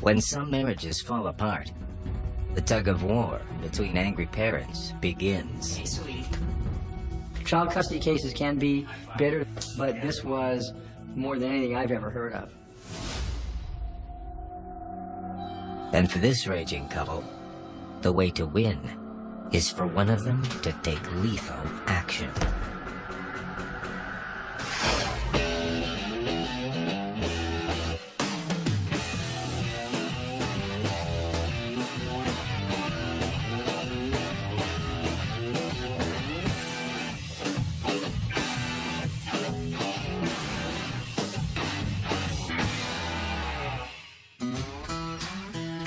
When some marriages fall apart, the tug of war between angry parents begins. Hey, sweetie. Child custody cases can be bitter, but this was more than anything I've ever heard of. And for this raging couple, the way to win is for one of them to take lethal action.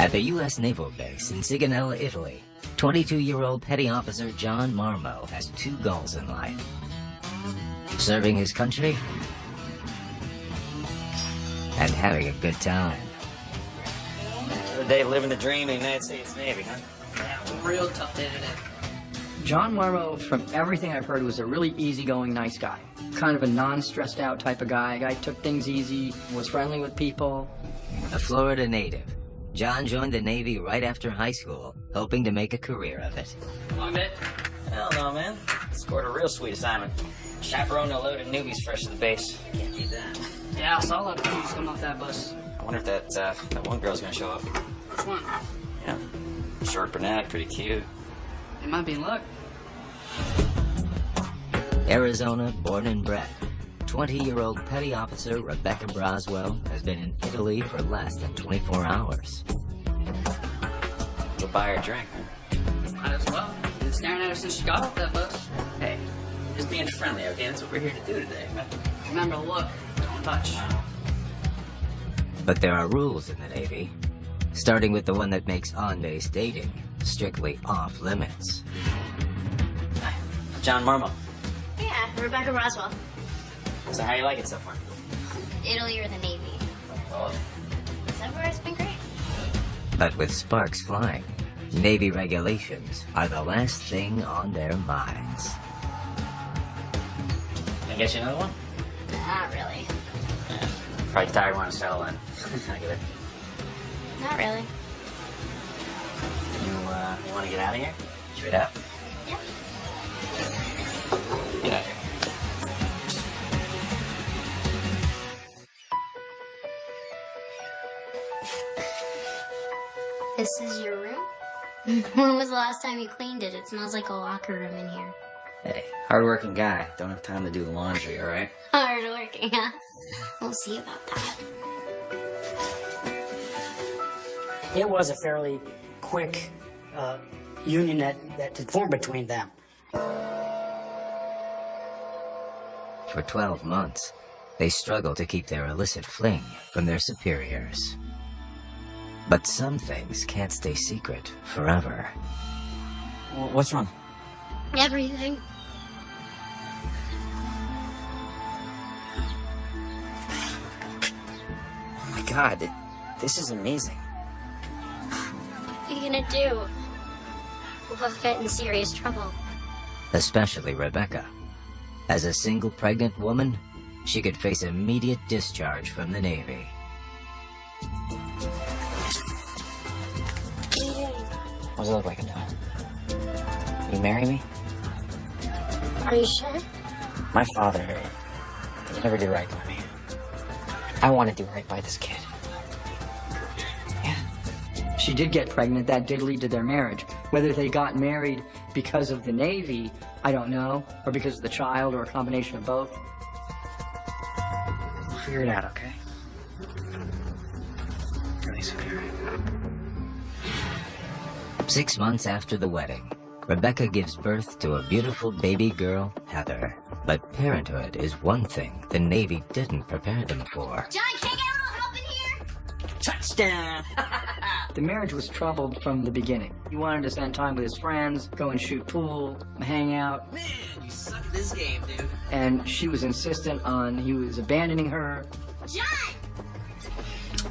At the U.S. Naval Base in Sigonella, Italy, 22-year-old Petty Officer John Marmo has two goals in life: serving his country and having a good time. Another day living the dream in the United States Navy, huh? Yeah, real tough day today. John Marmo, from everything I've heard, was a really easygoing, nice guy. Kind of a non-stressed out type of guy. Guy took things easy, was friendly with people. A Florida native, John joined the Navy right after high school, hoping to make a career of it. Come on, Mitt. Hell no, man. Scored a real sweet assignment. Chaperone a load of newbies fresh to the base. Can't beat that. Yeah, I saw a lot of dudes come off that bus. I wonder if that one girl's gonna show up. Which one? Yeah. Short brunette, pretty cute. It might be in luck. Arizona born and bred, 20-year-old Petty Officer Rebecca Broswell has been in Italy for less than 24 hours. Go buy her a drink, huh? Might as well. Been staring at her since she got off that bus. Hey, just being friendly, okay? That's what we're here to do today. Remember to look, don't touch. But there are rules in the Navy, starting with the one that makes on-base dating strictly off limits. John Marmo. Yeah, Rebecca Roswell. So how you like it so far? Italy or the Navy? Oh. So far, it's been great. But with sparks flying, Navy regulations are the last thing on their minds. Can I get you another one? Not really. Yeah. Probably tired want to settle in. I get it. Not really. You want to get out of here? Straight up? Yep. Get out of here. This is your room? When was the last time you cleaned it? It smells like a locker room in here. Hey, hardworking guy. Don't have time to do the laundry, all right? Hard working, huh? We'll see about that. It was a fairly quick union that had formed between them. For 12 months, they struggle to keep their illicit fling from their superiors. But some things can't stay secret forever. What's wrong? Everything. Oh my God, this is amazing. What are you gonna do? We'll get in serious trouble. Especially Rebecca. As a single pregnant woman, she could face immediate discharge from the Navy. What does it look like I'm doing? You marry me? Are you sure? My father, he never did right by me. I want to do right by this kid. Yeah. She did get pregnant. That did lead to their marriage. Whether they got married because of the Navy, I don't know, or because of the child, or a combination of both. We'll figure it out, okay? Really sorry. 6 months after the wedding, Rebecca gives birth to a beautiful baby girl, Heather. But parenthood is one thing the Navy didn't prepare them for. John, can I get a little help in here? Touchdown! The marriage was troubled from the beginning. He wanted to spend time with his friends, go and shoot pool, hang out. Man, you suck at this game, dude. And she was insistent on he was abandoning her. John!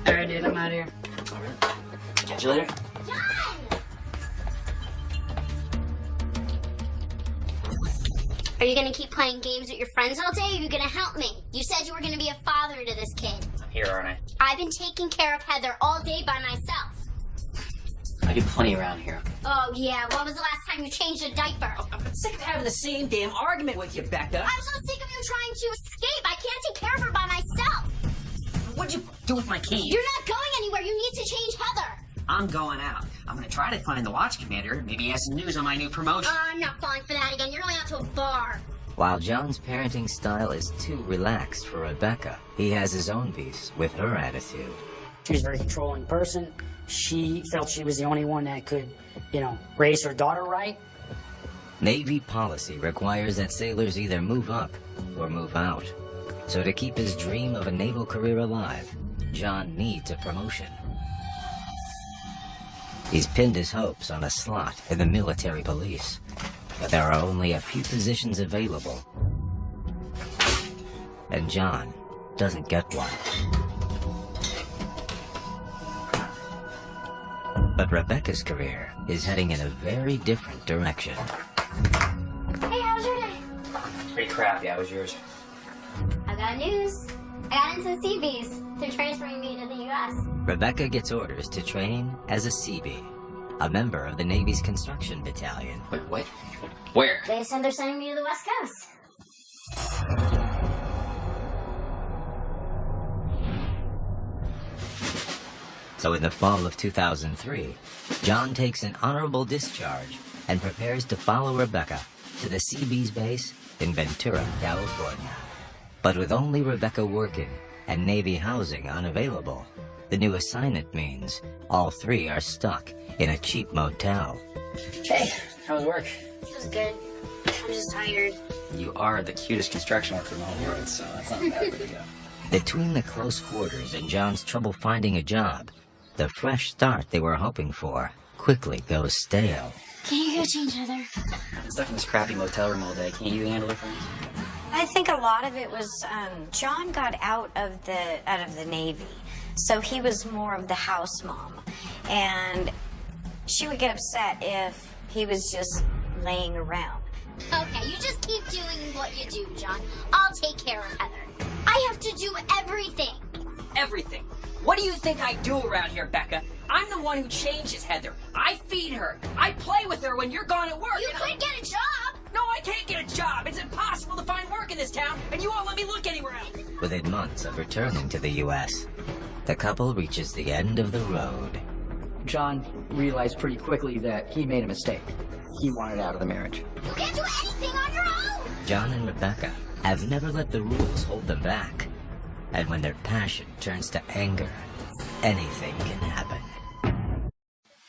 All right, dude, I'm out of here. All right. Catch you later. John! Are you gonna keep playing games with your friends all day, or are you gonna help me? You said you were gonna be a father to this kid. I'm here, aren't I? I've been taking care of Heather all day by myself. I do plenty around here. Oh, yeah. When was the last time you changed a diaper? I'm sick of having the same damn argument with you, Becca. I'm so sick of you trying to escape. I can't take care of her by myself. What'd you do with my key? You're not going anywhere. You need to change Heather. I'm going out. I'm gonna try to find the watch commander. Maybe he has some news on my new promotion. I'm not falling for that again. You're going out to a bar. While John's parenting style is too relaxed for Rebecca, he has his own beefs with her attitude. She was a very controlling person. She felt she was the only one that could, raise her daughter right. Navy policy requires that sailors either move up or move out. So to keep his dream of a naval career alive, John needs a promotion. He's pinned his hopes on a slot in the military police, but there are only a few positions available. And John doesn't get one. But Rebecca's career is heading in a very different direction. Hey, how's your day? Pretty crappy. How was yours? I got news. I got into the Seabees. They're transferring me to the U.S. Rebecca gets orders to train as a Seabee, a member of the Navy's construction battalion. Wait, what? Where? They said they're sending me to the West Coast. So in the fall of 2003, John takes an honorable discharge and prepares to follow Rebecca to the Seabees base in Ventura, California. But with only Rebecca working and Navy housing unavailable, the new assignment means all three are stuck in a cheap motel. Hey, how was work? It was good. I'm just tired. You are the cutest construction worker in the whole world, so that's not bad for you. Between the close quarters and John's trouble finding a job, the fresh start they were hoping for quickly goes stale. Can you go change Heather? I've been stuck in this crappy motel room all day. Can't you handle it for me? I think a lot of it was John got out of the Navy, so he was more of the house mom, and she would get upset if he was just laying around. Okay, you just keep doing what you do, John. I'll take care of Heather. I have to do everything. Everything. What do you think I do around here, Becca? I'm the one who changes Heather. I feed her. I play with her when you're gone at work. You could get a job. No, I can't get a job. It's impossible to find work in this town, and you won't let me look anywhere else. Within months of returning to the U.S., the couple reaches the end of the road. John realized pretty quickly that he made a mistake. He wanted out of the marriage. You can't do anything on your own. John and Rebecca have never let the rules hold them back. And when their passion turns to anger, anything can happen.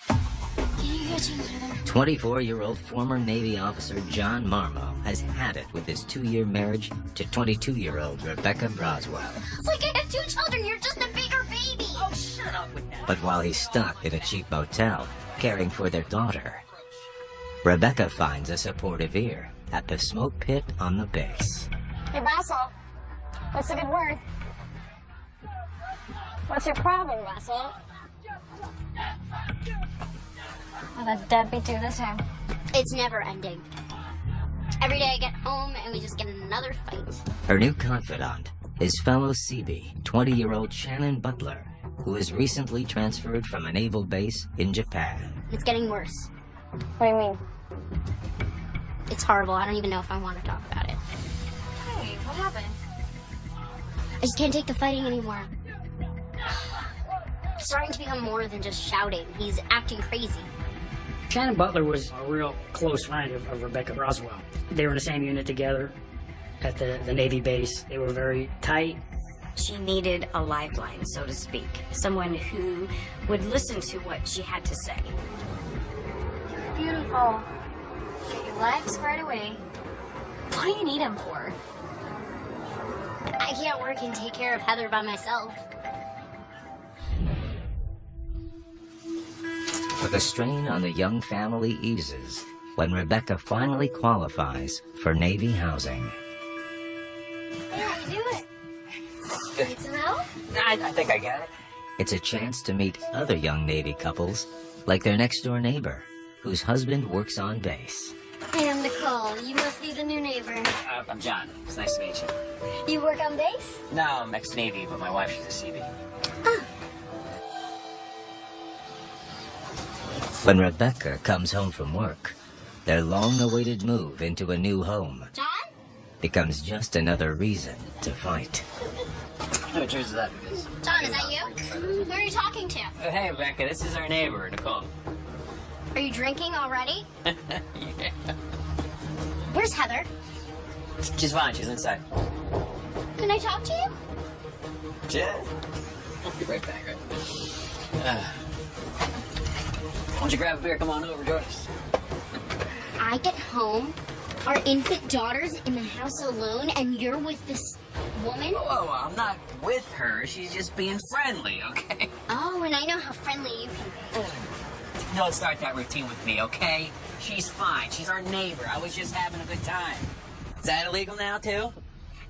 Can you go change Heather? 24-year-old former Navy officer John Marmo has had it with his 2-year marriage to 22-year-old Rebecca Broswell. It's like I have 2 children. You're just a bigger baby. Oh, shut up with that. But while he's stuck in a cheap motel, caring for their daughter, Rebecca finds a supportive ear at the smoke pit on the base. Hey, Russell, what's a good word? What's your problem, Russell? I'll let Debbie do this time. It's never ending. Every day I get home and we just get in another fight. Her new confidant is fellow Seabee, 20-year-old Shannon Butler, who is recently transferred from a naval base in Japan. It's getting worse. What do you mean? It's horrible. I don't even know if I want to talk about it. Hey, what happened? I just can't take the fighting anymore. It's starting to become more than just shouting. He's acting crazy. Shannon Butler was a real close friend of Rebecca Broswell. They were in the same unit together at the Navy base. They were very tight. She needed a lifeline, so to speak, someone who would listen to what she had to say. Beautiful. Get your legs squared away. What do you need him for? I can't work and take care of Heather by myself. But the strain on the young family eases when Rebecca finally qualifies for Navy housing. Hey, how you doing? Need some help? I think I got it. It's a chance to meet other young Navy couples, like their next-door neighbor, whose husband works on base. Hey, I'm Nicole. You must be the new neighbor. I'm John. It's nice to meet you. You work on base? No, I'm ex-Navy, but my wife, she's a Seabee. When Rebecca comes home from work, their long-awaited move into a new home John? becomes just another reason to fight. How much is that because? John, is that you? Who are you talking to? Oh, hey, Rebecca, this is our neighbor, Nicole. Are you drinking already? Yeah. Where's Heather? She's fine, she's inside. Can I talk to you? Yeah. I'll be right back, right? Why don't you grab a beer? Come on over, join us. I get home, our infant daughter's in the house alone, and you're with this woman? Whoa, I'm not with her. She's just being friendly, okay? Oh, and I know how friendly you can be. Don't start that routine with me, okay? She's fine. She's our neighbor. I was just having a good time. Is that illegal now, too?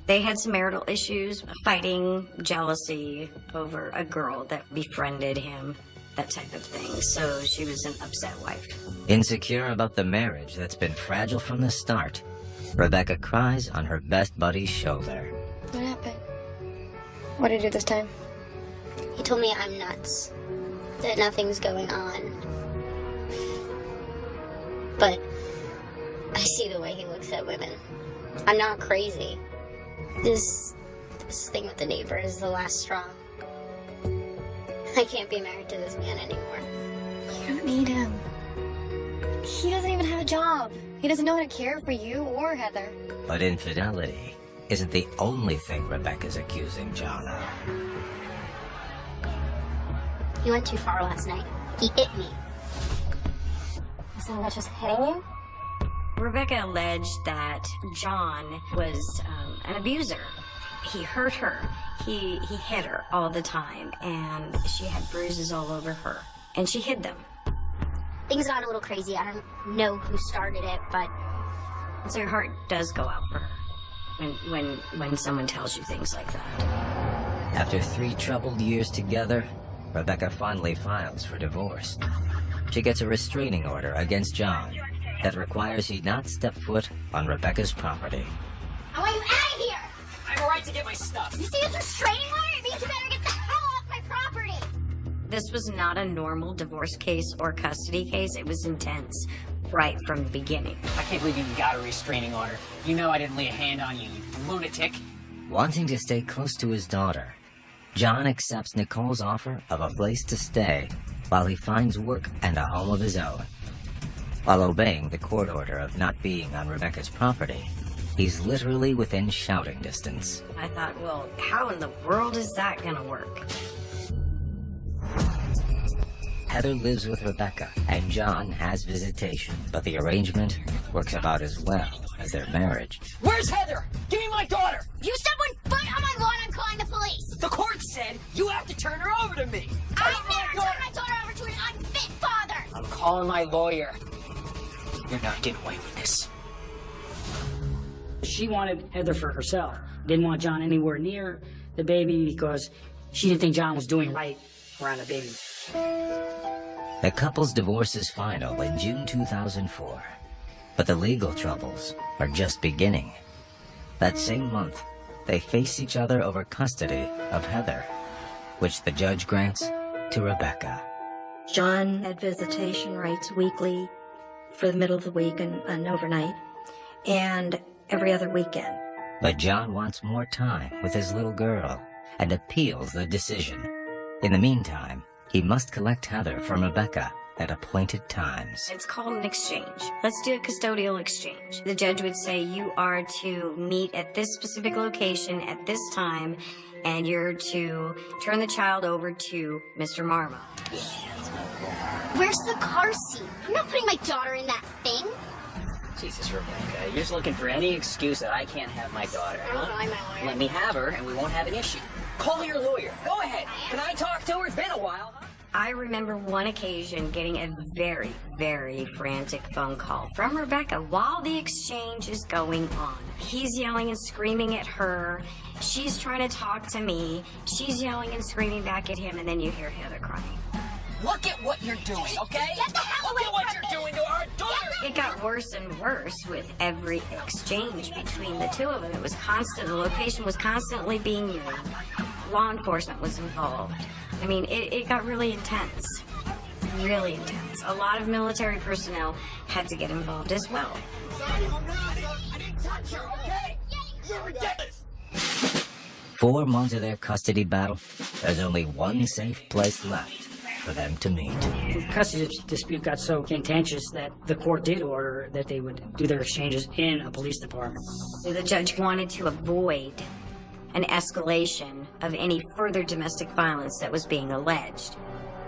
They had some marital issues, fighting, jealousy over a girl that befriended him, that type of thing. So she was an upset wife. Insecure about the marriage that's been fragile from the start, Rebecca cries on her best buddy's shoulder. What happened? What did he do this time? He told me I'm nuts, that nothing's going on. But I see the way he looks at women. I'm not crazy. This thing with the neighbor is the last straw. I can't be married to this man anymore. You don't need him. He doesn't even have a job. He doesn't know how to care for you or Heather. But infidelity isn't the only thing Rebecca's accusing John of. He went too far last night. He hit me. Isn't that just hitting you? Rebecca alleged that John was an abuser. He hurt her. He hit her all the time, and she had bruises all over her, and she hid them. Things got a little crazy. I don't know who started it, but So your heart does go out for her when someone tells you things like that. After 3 troubled years together, Rebecca finally files for divorce. She gets a restraining order against John that requires he not step foot on Rebecca's property. I want you out of here! I have a right to get my stuff. You see this restraining order? It means you better get the hell off my property! This was not a normal divorce case or custody case. It was intense right from the beginning. I can't believe you got a restraining order. You know I didn't lay a hand on you, you lunatic. Wanting to stay close to his daughter, John accepts Nicole's offer of a place to stay while he finds work and a home of his own. While obeying the court order of not being on Rebecca's property, he's literally within shouting distance. I thought, well, how in the world is that gonna work? Heather lives with Rebecca, and John has visitation, but the arrangement works about as well as their marriage. Where's Heather? Give me my daughter! If you step 1 foot on my lawn, I'm calling the police! The court said you have to turn her over to me. I never turn my daughter over to an unfit father! I'm calling my lawyer. You're not getting away with this. She wanted Heather for herself. Didn't want John anywhere near the baby because she didn't think John was doing right around the baby. The couple's divorce is final in June 2004, but the legal troubles are just beginning. That same month, they face each other over custody of Heather, which the judge grants to Rebecca. John had visitation rights weekly for the middle of the week and overnight, and every other weekend. But John wants more time with his little girl and appeals the decision. In the meantime, he must collect Heather from Rebecca at appointed times. It's called an exchange. Let's do a custodial exchange. The judge would say you are to meet at this specific location at this time, and you're to turn the child over to Mr. Marma. Where's the car seat? I'm not putting my daughter in that thing. Jesus, Rebecca, you're just looking for any excuse that I can't have my daughter, I don't huh? know, I'm my lawyer. Let me have her, and we won't have an issue. Call your lawyer. Go ahead. Can I talk to her? It's been a while, huh? I remember one occasion getting a very, very frantic phone call from Rebecca while the exchange is going on. He's yelling and screaming at her. She's trying to talk to me. She's yelling and screaming back at him, and then you hear Heather crying. Look at what you're doing, okay? Get the hell Look away at what from you're me! doing to our daughter! It got worse and worse with every exchange between the two of them. It was constant. The location was constantly being moved. law enforcement was involved. I mean, it got really intense. Really intense. A lot of military personnel had to get involved as well. I didn't touch her, okay? You're ridiculous! 4 months of their custody battle, there's only one safe place left for them to meet. The custody dispute got so contentious that the court did order that they would do their exchanges in a police department. The judge wanted to avoid an escalation of any further domestic violence that was being alleged.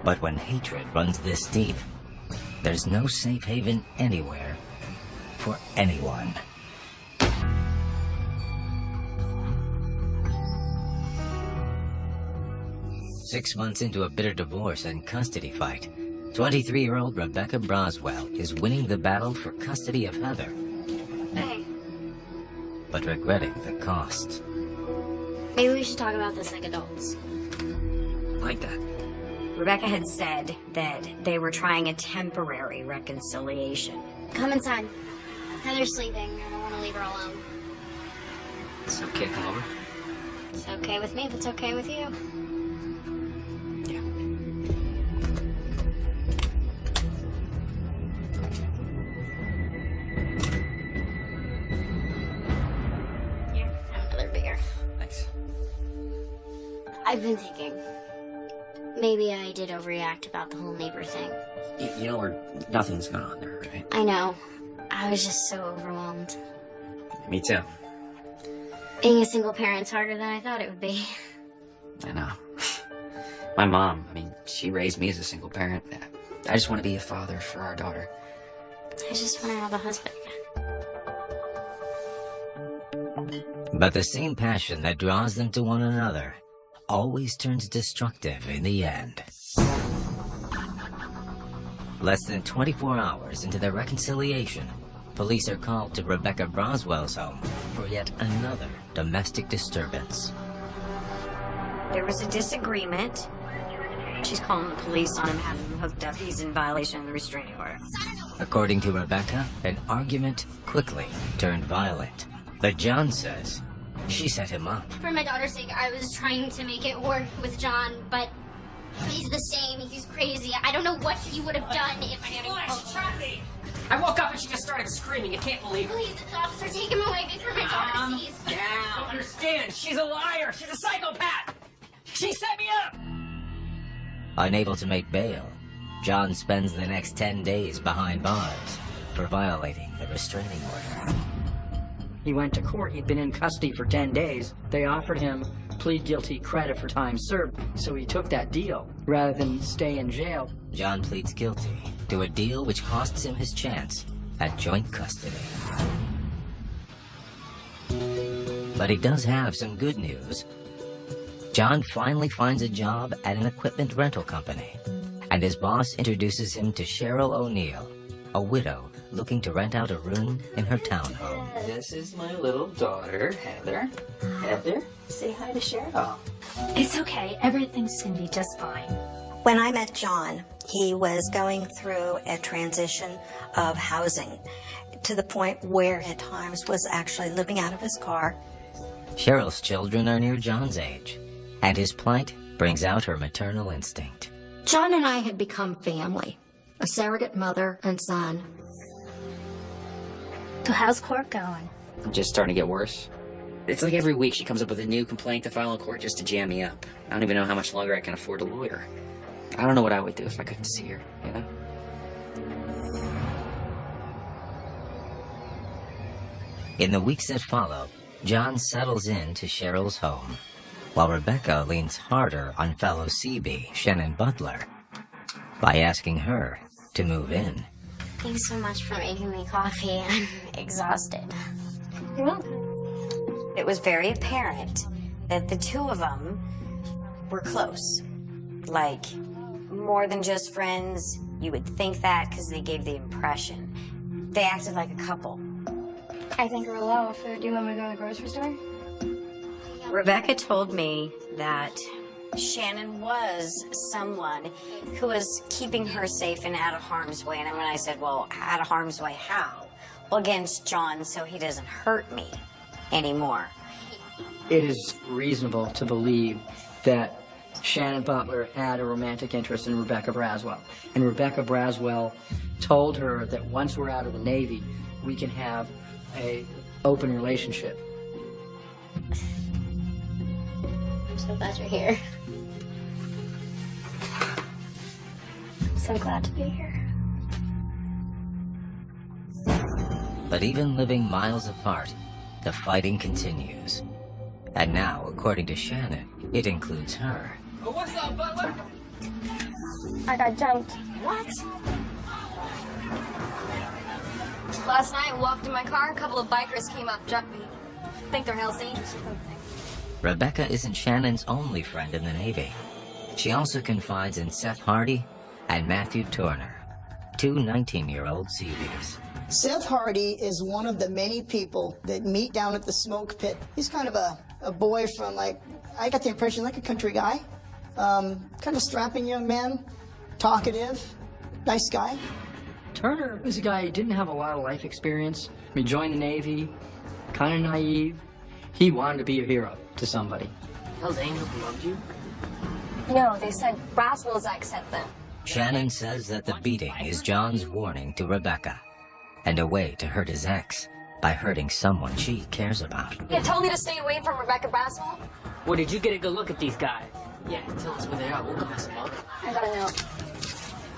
But when hatred runs this deep, there's no safe haven anywhere for anyone. Six months into a bitter divorce and custody fight, 23-year-old Rebecca Broswell is winning the battle for custody of Heather. Hey, But regretting the cost. maybe we should talk about this like adults. Like that. Rebecca had said that they were trying a temporary reconciliation. Come inside. Heather's sleeping. I don't want to leave her alone. It's okay, come over. It's okay with me if it's okay with you. Yeah. Have another beer. Thanks. I've been thinking. Maybe I did overreact about the whole neighbor thing. You know where nothing's going on there, right? I know. I was just so overwhelmed. Me too. Being a single parent's harder than I thought it would be. I know. My mom, I mean, she raised me as a single parent. I just want to be a father for our daughter. I just want to have a husband again. But the same passion that draws them to one another always turns destructive in the end. Less than 24 hours into their reconciliation, police are called to Rebecca Broswell's home for yet another domestic disturbance. There was a disagreement. She's calling the police on him, having him hooked up. He's in violation of the restraining order. According to Rebecca, an argument quickly turned violent. But John says she set him up. For my daughter's sake, I was trying to make it work with John, but he's the same. He's crazy. I don't know what he would have done if I hadn't called him. I woke up and she just started screaming. You can't believe it. Please, officer, take him away before my daughter sees. Down. I don't understand. She's a liar. She's a psychopath. She set me up. Unable to make bail, John spends the next 10 days behind bars for violating the restraining order. He went to court. He'd been in custody for 10 days. They offered him plead guilty credit for time served, so he took that deal rather than stay in jail. John pleads guilty to a deal which costs him his chance at joint custody. But he does have some good news. John finally finds a job at an equipment rental company, and his boss introduces him to Cheryl O'Neill, a widow looking to rent out a room in her townhome. This is my little daughter, Heather. Heather, say hi to Cheryl. It's okay. Everything's gonna be just fine. When I met John, he was going through a transition of housing to the point where at times was actually living out of his car. Cheryl's children are near John's age, and his plight brings out her maternal instinct. John and I had become family, a surrogate mother and son. So how's court going? Just starting to get worse. It's like every week she comes up with a new complaint to file in court just to jam me up. I don't even know how much longer I can afford a lawyer. I don't know what I would do if I couldn't see her, you know? In the weeks that follow, John settles into Cheryl's home, while Rebecca leans harder on fellow CB, Shannon Butler, by asking her to move in. Thanks so much for making me coffee. I'm exhausted. You're welcome. It was very apparent that the two of them were close. Like, more than just friends. You would think that because they gave the impression. They acted like a couple. I think we're low off food. Do you want me to go to the grocery store? Rebecca told me that Shannon was someone who was keeping her safe and out of harm's way. And when I said, well, out of harm's way, how? Well, against John, so he doesn't hurt me anymore. It is reasonable to believe that Shannon Butler had a romantic interest in Rebecca Braswell. And Rebecca Braswell told her that once we're out of the Navy, we can have an open relationship. I'm so glad you're here. So glad to be here. But even living miles apart, the fighting continues. And now, according to Shannon, it includes her. Oh, what's up, Butler? I got jumped. What? Last night, I walked in my car, a couple of bikers came up, jumped me. Think they're Hells Angels or something. Rebecca isn't Shannon's only friend in the Navy. She also confides in Seth Hardy and Matthew Turner, two 19-year-old Seabees. Seth Hardy is one of the many people that meet down at the smoke pit. He's kind of a boy from, like, I got the impression, like a country guy. Kind of strapping young man, talkative, nice guy. Turner was a guy who didn't have a lot of life experience. He joined the Navy, kind of naive. He wanted to be a hero to somebody. Hells Angels loved you? No, they said Braswell's ex sent them. Shannon says that the beating is John's warning to Rebecca, and a way to hurt his ex by hurting someone she cares about. You told me to stay away from Rebecca Braswell? Well, did you get a good look at these guys? Yeah, tell us where they are. We'll go mess them up. I got a note.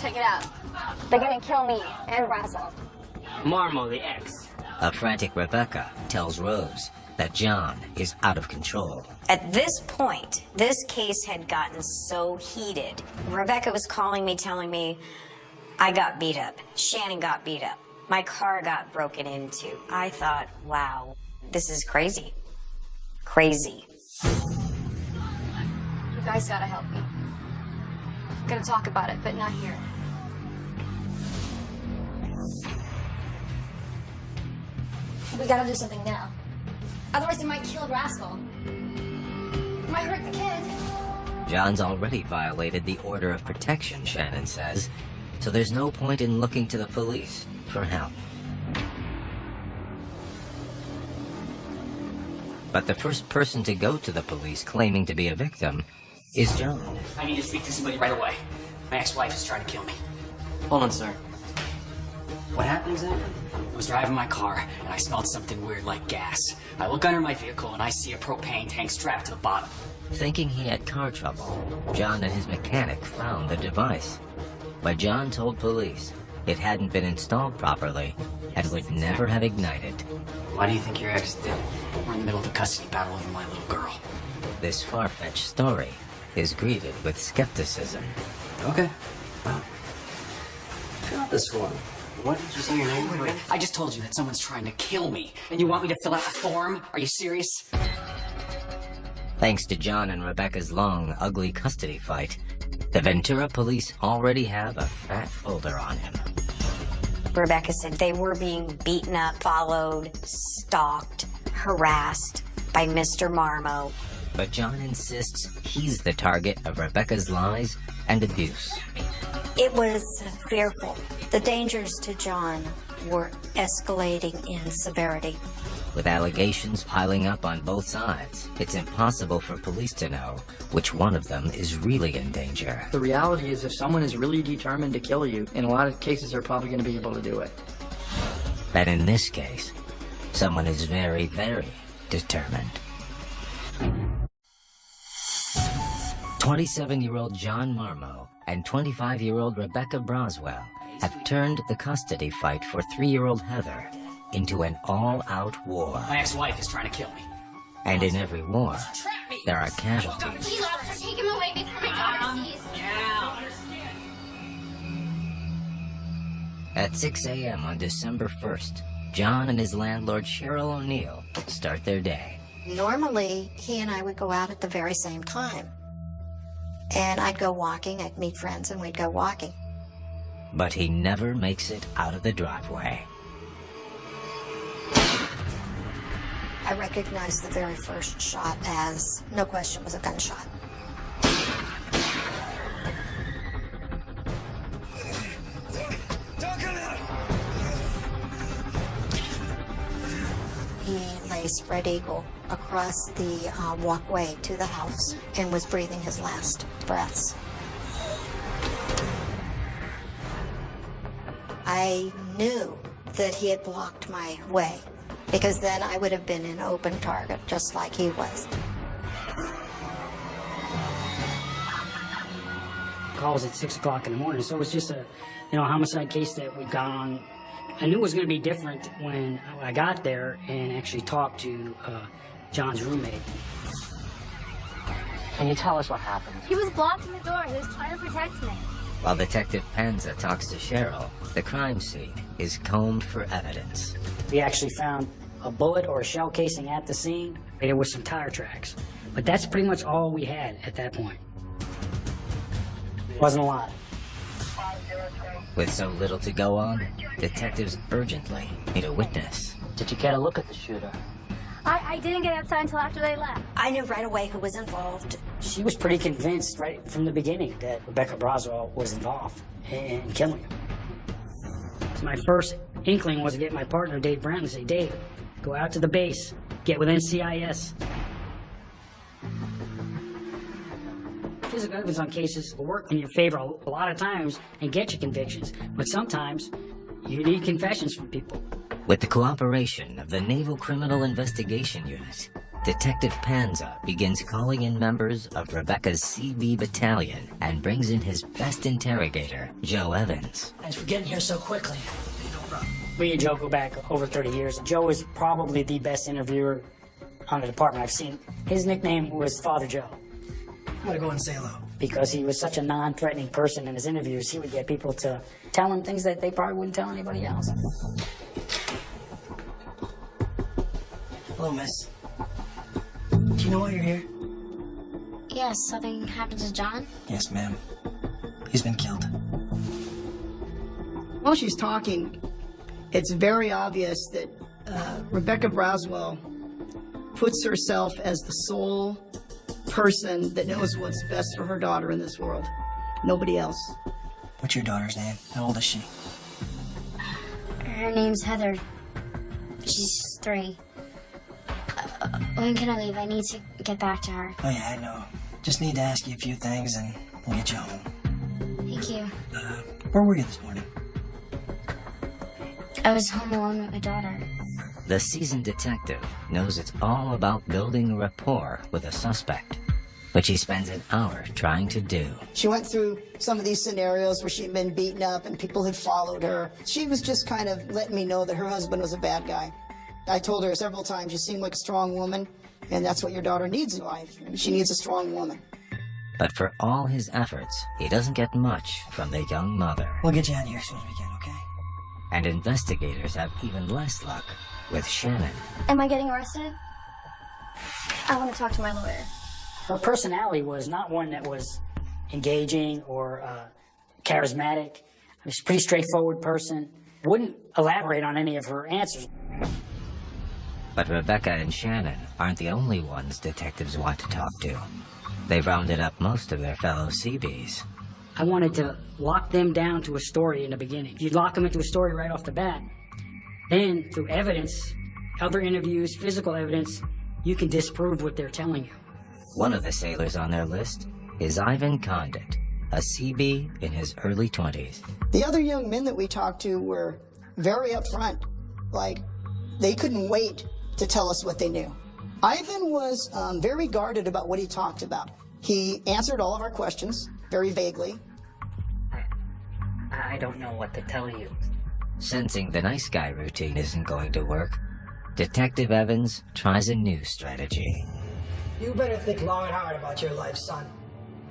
Check it out. They're gonna kill me and Braswell. Marmo, the ex. A frantic Rebecca tells Rose that John is out of control. At this point, this case had gotten so heated. Rebecca was calling me, telling me I got beat up. Shannon got beat up. My car got broken into. I thought, wow, this is crazy. Crazy. You guys gotta help me. Gonna talk about it, but not here. We gotta do something now. Otherwise, they might kill Braswell. Might hurt the kid. John's already violated the order of protection, Shannon says, so there's no point in looking to the police for help. But the first person to go to the police claiming to be a victim is John. I need to speak to somebody right away. My ex-wife is trying to kill me. Hold on, sir. What happened exactly? I was driving my car, and I smelled something weird like gas. I look under my vehicle, and I see a propane tank strapped to the bottom. Thinking he had car trouble, John and his mechanic found the device. But John told police it hadn't been installed properly and would never have ignited. Why do you think your ex did? We're in the middle of a custody battle over my little girl. This far-fetched story is greeted with skepticism. Okay. Well, fill out this form. What did you say your name was? I just told you that someone's trying to kill me, and you want me to fill out a form? Are you serious? Thanks to John and Rebecca's long, ugly custody fight, the Ventura police already have a fat folder on him. Rebecca said they were being beaten up, followed, stalked, harassed by Mr. Marmo. But John insists he's the target of Rebecca's lies and abuse. It was fearful. The dangers to John were escalating in severity. With allegations piling up on both sides, it's impossible for police to know which one of them is really in danger. The reality is if someone is really determined to kill you, in a lot of cases they're probably going to be able to do it. But in this case, someone is very, very determined. 27-year-old John Marmo and 25-year-old Rebecca Braswell have turned the custody fight for 3-year-old Heather into an all-out war. My ex-wife is trying to kill me. And in every war, there are casualties. Please, officer, take him away before my daughter sees. At 6 a.m. on December 1st, John and his landlord Cheryl O'Neill start their day. Normally, he and I would go out at the very same time. And I'd go walking, I'd meet friends, and we'd go walking. But he never makes it out of the driveway. I recognized the very first shot as, no question, was a gunshot. He lay a spread eagle across the walkway to the house and was breathing his last breaths. I knew that he had blocked my way, because then I would have been an open target just like he was. Calls at 6 o'clock in the morning, so it was just a, homicide case that we'd gone on. I knew it was going to be different when I got there and actually talked to John's roommate. Can you tell us what happened? He was blocking the door. He was trying to protect me. While Detective Panza talks to Cheryl, the crime scene is combed for evidence. We actually found a bullet or a shell casing at the scene. There was some tire tracks, but that's pretty much all we had at that point. Wasn't a lot. With so little to go on, detectives urgently need a witness. Did you get a look at the shooter? I didn't get outside until after they left. I knew right away who was involved. She was pretty convinced right from the beginning that Rebecca Braswell was involved in killing him. So my first inkling was to get my partner, Dave Brown, and say, Dave, go out to the base, get with NCIS. Physical evidence on cases will work in your favor a lot of times and get you convictions, but sometimes you need confessions from people. With the cooperation of the Naval Criminal Investigation Unit, Detective Panza begins calling in members of Rebecca's CB battalion and brings in his best interrogator, Joe Evans. Thanks for getting here so quickly. Me and Joe go back over 30 years. Joe is probably the best interviewer on the department I've seen. His nickname was Father Joe. I'm gonna go and say hello. Because he was such a non-threatening person in his interviews, he would get people to tell him things that they probably wouldn't tell anybody else. Hello, miss. Do you know why you're here? Yes, something happened to John? Yes, ma'am. He's been killed. While she's talking, it's very obvious that Rebecca Braswell puts herself as the sole person that knows what's best for her daughter in this world. Nobody else. What's your daughter's name? How old is she? Her name's Heather. She's 3. When can I leave? I need to get back to her. Oh, yeah, I know. Just need to ask you a few things and we'll get you home. Thank you. Where were you this morning? I was home alone with my daughter. The seasoned detective knows it's all about building rapport with a suspect, which he spends an hour trying to do. She went through some of these scenarios where she'd been beaten up and people had followed her. She was just kind of letting me know that her husband was a bad guy. I told her several times, you seem like a strong woman, and that's what your daughter needs in life. She needs a strong woman. But for all his efforts, he doesn't get much from the young mother. We'll get you out of here as soon as we can, okay? And investigators have even less luck with Shannon. Am I getting arrested? I want to talk to my lawyer. Her personality was not one that was engaging or charismatic. She's a pretty straightforward person. Wouldn't elaborate on any of her answers. But Rebecca and Shannon aren't the only ones detectives want to talk to. They've rounded up most of their fellow CBs. I wanted to lock them down to a story in the beginning. You'd lock them into a story right off the bat. Then, through evidence, other interviews, physical evidence, you can disprove what they're telling you. One of the sailors on their list is Ivan Condit, a CB in his early 20s. The other young men that we talked to were very upfront. Like, they couldn't wait to tell us what they knew. Ivan was very guarded about what he talked about. He answered all of our questions very vaguely. I don't know what to tell you. Sensing the nice guy routine isn't going to work, Detective Evans tries a new strategy. You better think long and hard about your life, son.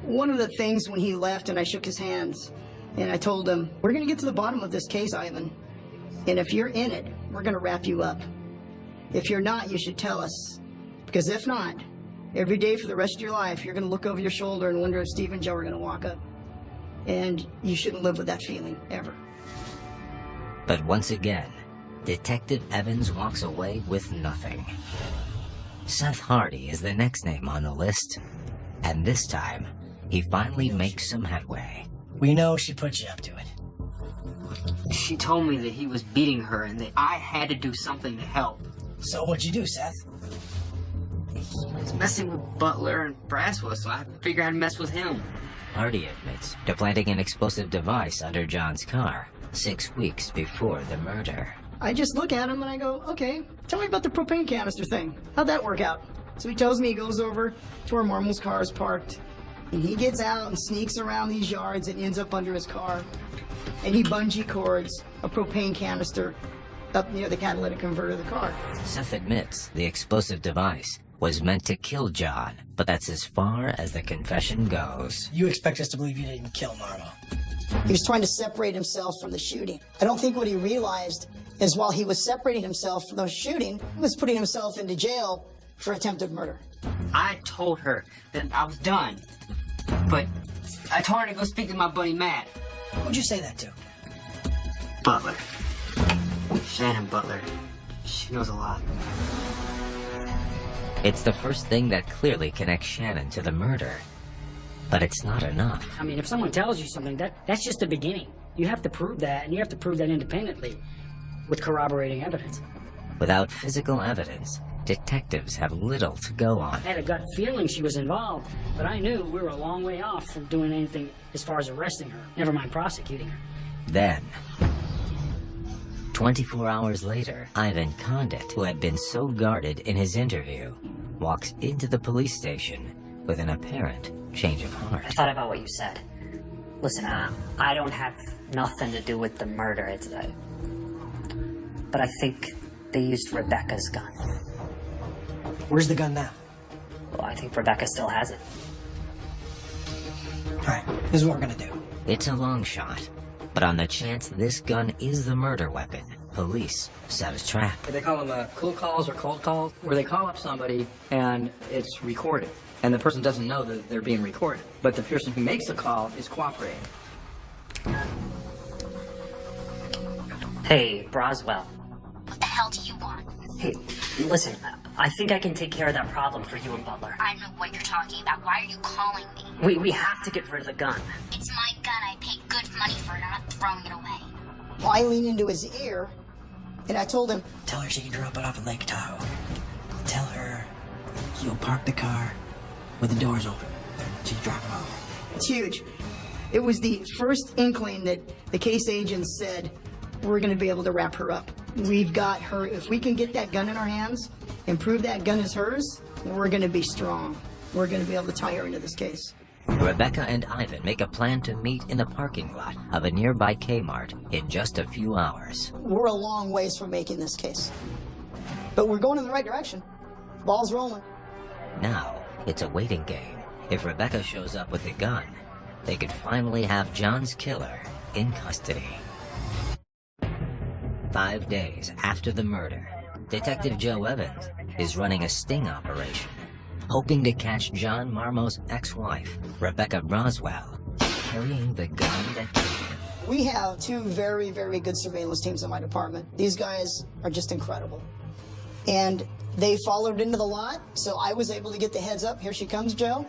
One of the things when he left and I shook his hands and I told him, we're going to get to the bottom of this case, Ivan. And if you're in it, we're going to wrap you up. If you're not, you should tell us. Because if not, every day for the rest of your life, you're going to look over your shoulder and wonder if Steve and Joe are going to walk up. And you shouldn't live with that feeling, ever. But once again, Detective Evans walks away with nothing. Seth Hardy is the next name on the list. And this time, he finally makes some headway. We know she put you up to it. She told me that he was beating her and that I had to do something to help. So what'd you do, Seth? He was messing with Butler and Braswell, so I figured I'd mess with him. Hardy admits to planting an explosive device under John's car 6 weeks before the murder. I just look at him and I go, okay, tell me about the propane canister thing. How'd that work out? So he tells me he goes over to where Marmal's car is parked, and he gets out and sneaks around these yards and ends up under his car, and he bungee cords a propane canister up near the catalytic converter of the car. Seth admits the explosive device was meant to kill John, but that's as far as the confession goes. You expect us to believe you didn't kill Marmo? He was trying to separate himself from the shooting. I don't think what he realized is while he was separating himself from the shooting, he was putting himself into jail for attempted murder. I told her that I was done, but I told her to go speak to my buddy Matt. Who'd you say that to? Butler. Shannon Butler. She knows a lot. It's the first thing that clearly connects Shannon to the murder. But it's not enough. I mean, if someone tells you something, that's just the beginning. You have to prove that, and you have to prove that independently with corroborating evidence. Without physical evidence, detectives have little to go on. I had a gut feeling she was involved, but I knew we were a long way off from doing anything as far as arresting her, never mind prosecuting her. Then, 24 hours later, Ivan Condit, who had been so guarded in his interview, walks into the police station with an apparent change of heart. I thought about what you said. Listen, I don't have nothing to do with the murder. But I think they used Rebecca's gun. Where's the gun now? Well, I think Rebecca still has it. Alright, this is what we're gonna do. It's a long shot, but on the chance this gun is the murder weapon, police set a trap. They call them cool calls or cold calls, where they call up somebody and it's recorded. And the person doesn't know that they're being recorded, but the person who makes the call is cooperating. Hey, Braswell. What the hell do you want? Hey, listen, I think I can take care of that problem for you and Butler. I don't know what you're talking about. Why are you calling me? We have to get rid of the gun. It's my gun. I paid good money for it. I'm not throwing it away. Well, I leaned into his ear, and I told him, tell her she can drop it off at Lake Tahoe. Tell her you'll park the car with the doors open. She can drop it off. It's huge. It was the first inkling that the case agents said, we're going to be able to wrap her up. We've got her. If we can get that gun in our hands and prove that gun is hers, we're going to be strong. We're going to be able to tie her into this case. Rebecca and Ivan make a plan to meet in the parking lot of a nearby Kmart in just a few hours. We're a long ways from making this case, but we're going in the right direction. Ball's rolling. Now, it's a waiting game. If Rebecca shows up with the gun, they could finally have John's killer in custody. 5 days after the murder, Detective Joe Evans is running a sting operation, hoping to catch John Marmo's ex-wife, Rebecca Braswell, carrying the gun that killed him. We have two very, very good surveillance teams in my department. These guys are just incredible. And they followed into the lot, so I was able to get the heads up. Here she comes, Joe.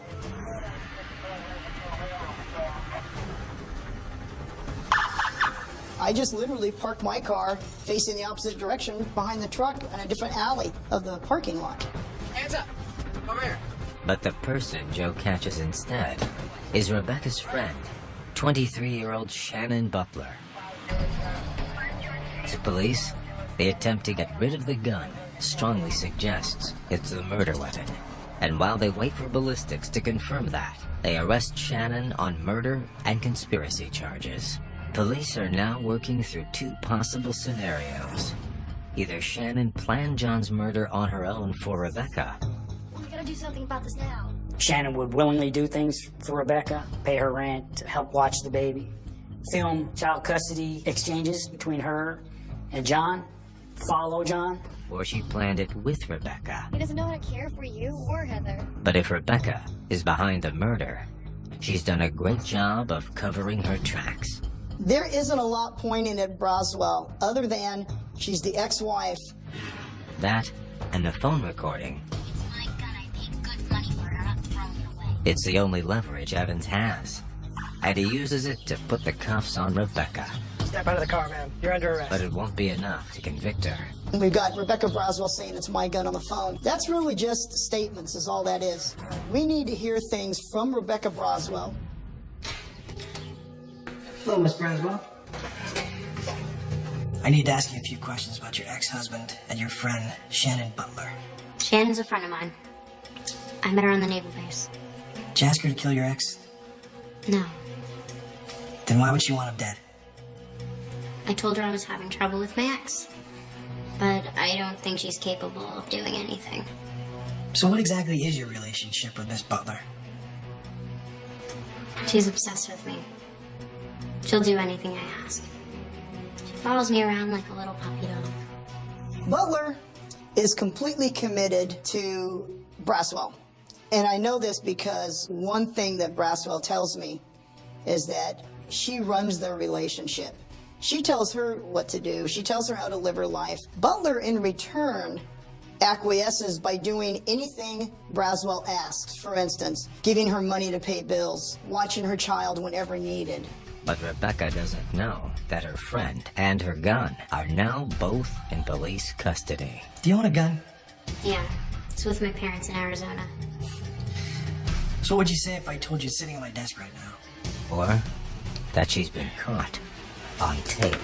I just literally parked my car facing the opposite direction behind the truck in a different alley of the parking lot. Hands up. Come here. But the person Joe catches instead is Rebecca's friend, 23-year-old Shannon Butler. To police, the attempt to get rid of the gun strongly suggests it's the murder weapon. And while they wait for ballistics to confirm that, they arrest Shannon on murder and conspiracy charges. Police are now working through two possible scenarios. Either Shannon planned John's murder on her own for Rebecca. We gotta do something about this now. Shannon would willingly do things for Rebecca, pay her rent, help watch the baby, film child custody exchanges between her and John, follow John. Or she planned it with Rebecca. He doesn't know how to care for you or Heather. But if Rebecca is behind the murder, she's done a great job of covering her tracks. There isn't a lot pointing at Braswell other than she's the ex-wife. That and the phone recording. It's my gun. I paid good money for it. I'm not throwing it away. It's the only leverage Evans has. And he uses it to put the cuffs on Rebecca. Step out of the car, man. You're under arrest. But it won't be enough to convict her. We've got Rebecca Braswell saying it's my gun on the phone. That's really just statements is all that is. We need to hear things from Rebecca Braswell. Hello, Miss Braswell. I need to ask you a few questions about your ex-husband and your friend, Shannon Butler. Shannon's a friend of mine. I met her on the naval base. Did you ask her to kill your ex? No. Then why would she want him dead? I told her I was having trouble with my ex. But I don't think she's capable of doing anything. So what exactly is your relationship with Miss Butler? She's obsessed with me. She'll do anything I ask. She follows me around like a little puppy dog. Butler is completely committed to Braswell. And I know this because one thing that Braswell tells me is that she runs their relationship. She tells her what to do. She tells her how to live her life. Butler, in return, acquiesces by doing anything Braswell asks. For instance, giving her money to pay bills, watching her child whenever needed. But Rebecca doesn't know that her friend and her gun are now both in police custody. Do you own a gun? Yeah, it's with my parents in Arizona. So what'd you say if I told you it's sitting on my desk right now? Or that she's been caught on tape.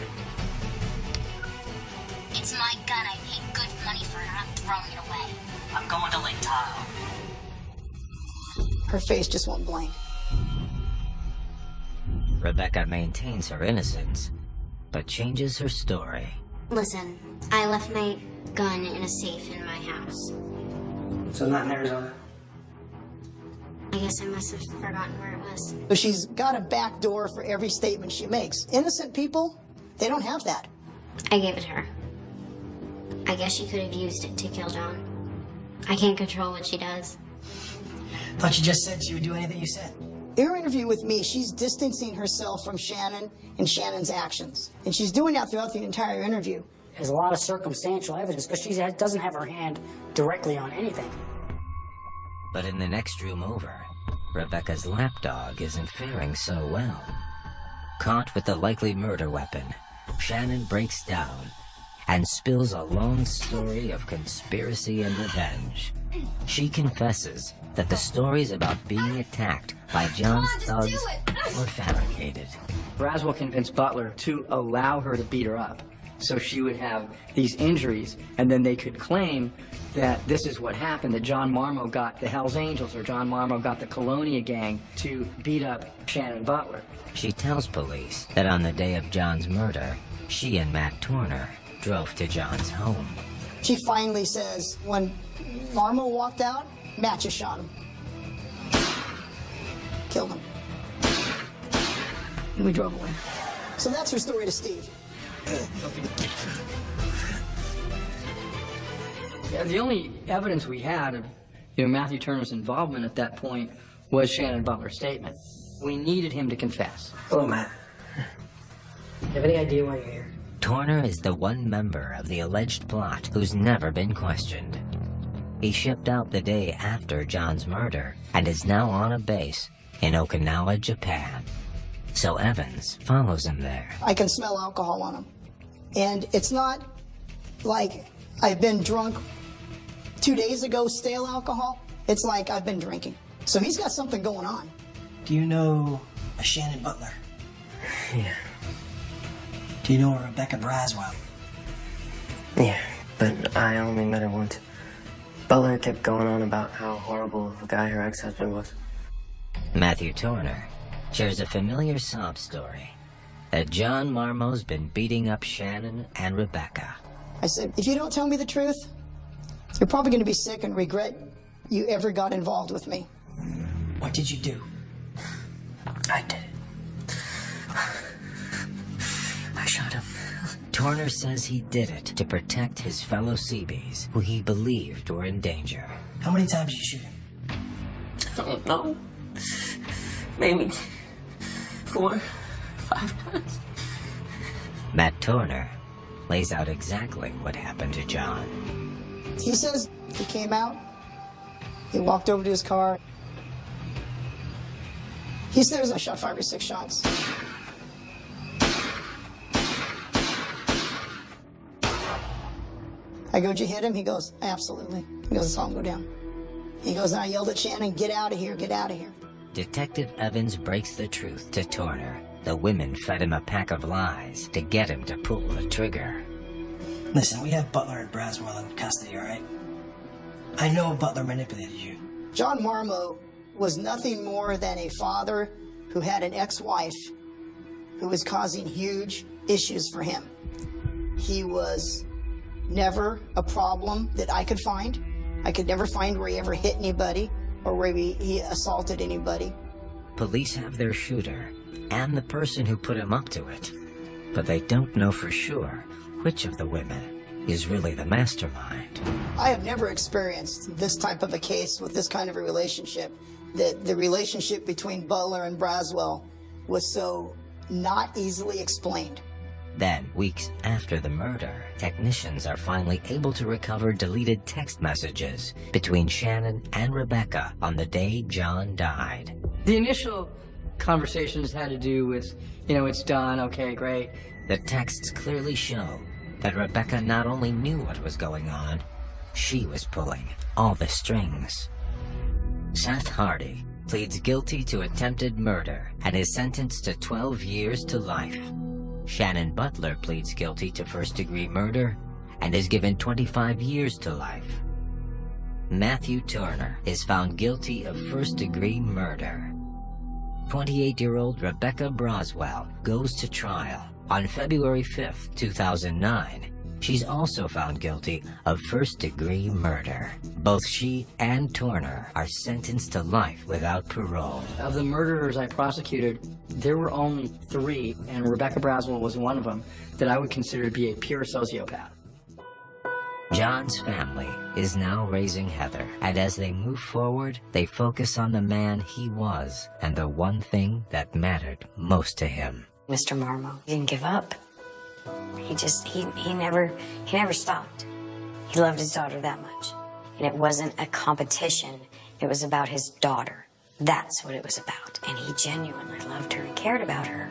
It's my gun. I paid good money for it. I'm throwing it away. I'm going to Lake Tahoe. Her face just went blank. Rebecca maintains her innocence, but changes her story. Listen, I left my gun in a safe in my house. So not in Arizona? I guess I must have forgotten where it was. So she's got a back door for every statement she makes. Innocent people, they don't have that. I gave it to her. I guess she could have used it to kill John. I can't control what she does. Thought you just said she would do anything you said. In her interview with me, she's distancing herself from Shannon and Shannon's actions. And she's doing that throughout the entire interview. There's a lot of circumstantial evidence because she doesn't have her hand directly on anything. But in the next room over, Rebecca's lapdog isn't faring so well. Caught with the likely murder weapon, Shannon breaks down and spills a long story of conspiracy and revenge. She confesses that the stories about being attacked by John's thugs were fabricated. Braswell convinced Butler to allow her to beat her up so she would have these injuries, and then they could claim that this is what happened, that John Marmo got the Hells Angels or John Marmo got the Colonia gang to beat up Shannon Butler. She tells police that on the day of John's murder, she and Matt Turner drove to John's home. She finally says, when Marmo walked out, Matt just shot him. Killed him. And we drove away. So that's her story to Steve. Yeah, the only evidence we had of Matthew Turner's involvement at that point was Shannon Butler's statement. We needed him to confess. Hello, Matt. Do you have any idea why you're here? Turner is the one member of the alleged plot who's never been questioned. He shipped out the day after John's murder and is now on a base in Okinawa, Japan. So Evans follows him there. I can smell alcohol on him. And it's not like I've been drunk 2 days ago, stale alcohol. It's like I've been drinking. So he's got something going on. Do you know a Shannon Butler? Yeah. Do you know a Rebecca Braswell? Yeah, but I only met her once. Butler kept going on about how horrible of a guy her ex-husband was. Matthew Turner shares a familiar sob story that John Marmo's been beating up Shannon and Rebecca. I said, if you don't tell me the truth, you're probably going to be sick and regret you ever got involved with me. What did you do? I did it. I shot him. Turner says he did it to protect his fellow Seabees, who he believed were in danger. How many times did you shoot him? I don't know. Maybe 4, 5 times. Matt Turner lays out exactly what happened to John. He says he came out, he walked over to his car. He says I shot 5 or 6 shots. I go, did you hit him? He goes, absolutely. He goes, I saw him go down. He goes, and I yelled at Shannon, get out of here, get out of here. Detective Evans breaks the truth to Turner. The women fed him a pack of lies to get him to pull the trigger. Listen, we have Butler and Braswell in custody, all right? I know Butler manipulated you. John Marmo was nothing more than a father who had an ex-wife who was causing huge issues for him. He was never a problem that I could find. I could never find where he ever hit anybody or where he assaulted anybody. Police have their shooter and the person who put him up to it, but they don't know for sure which of the women is really the mastermind. I have never experienced this type of a case with this kind of a relationship, that the relationship between Butler and Braswell was so not easily explained. Then, weeks after the murder, technicians are finally able to recover deleted text messages between Shannon and Rebecca on the day John died. The initial conversations had to do with, it's done, okay, great. The texts clearly show that Rebecca not only knew what was going on, she was pulling all the strings. Seth Hardy pleads guilty to attempted murder and is sentenced to 12 years to life. Shannon Butler pleads guilty to first-degree murder and is given 25 years to life. Matthew Turner is found guilty of first-degree murder. 28-year-old Rebecca Braswell goes to trial. On February 5th, 2009, she's also found guilty of first-degree murder. Both she and Turner are sentenced to life without parole. Of the murderers I prosecuted, there were only 3, and Rebecca Braswell was one of them, that I would consider to be a pure sociopath. John's family is now raising Heather, and as they move forward, they focus on the man he was and the one thing that mattered most to him. Mr. Marmo didn't give up. He never stopped. He loved his daughter that much. And it wasn't a competition. It was about his daughter. That's what it was about. And he genuinely loved her and cared about her.